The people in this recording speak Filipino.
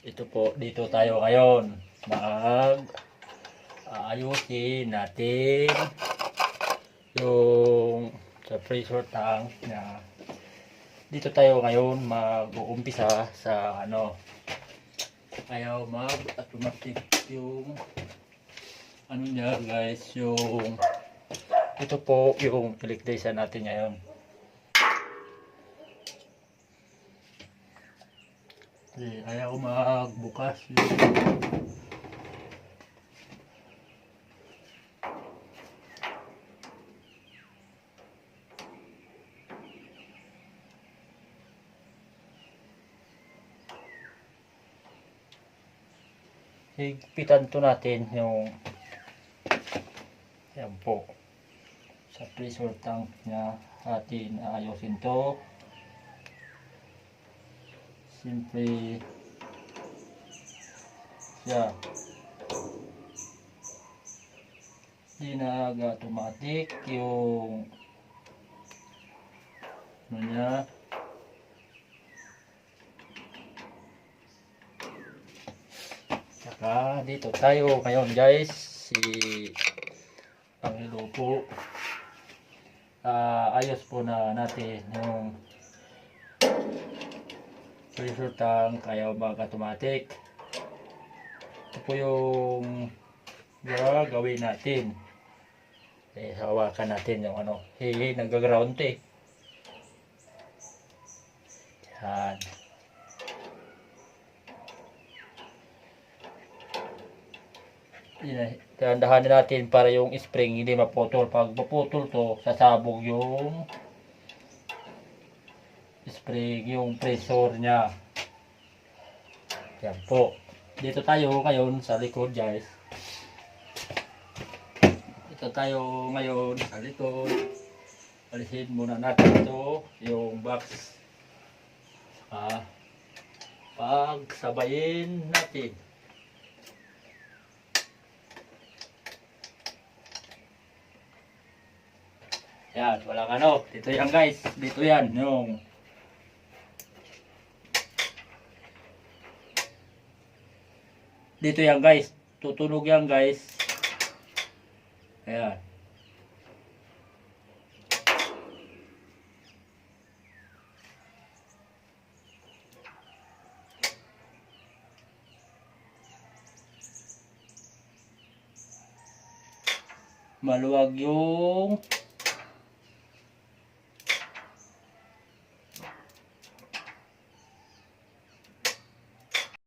Ito po, dito tayo ngayon. Aayusin natin yung sa pressure tank na dito tayo ngayon mag-uumpisa sa ayaw mag-automatic yung niya guys, yung ito po yung electrician natin ngayon. Ayaw magbukas yung higpitan to natin yung yan po sa pressure tank nya atin ayusin to. Siyempre siya di nag-automatic yung niya. Saka dito tayo ngayon guys, si Pangilo po ayos po na natin yung pressure tank, ayaw mag-automatic. Ito po yung gagawin natin. Hawakan natin yung nag-ground yan. Dahan-dahanin natin para yung spring hindi maputol. Pag maputol to, sasabog yung spring, yung pressure nya. Yan po. Dito tayo ngayon sa likod guys. Dito tayo ngayon sa likod. Alisin muna natin ito, yung box. Pagsabayin natin. Yan, walang dito yan guys, dito yan, yung dito yan guys, tutunog yan guys. Ayan. Maluwag yung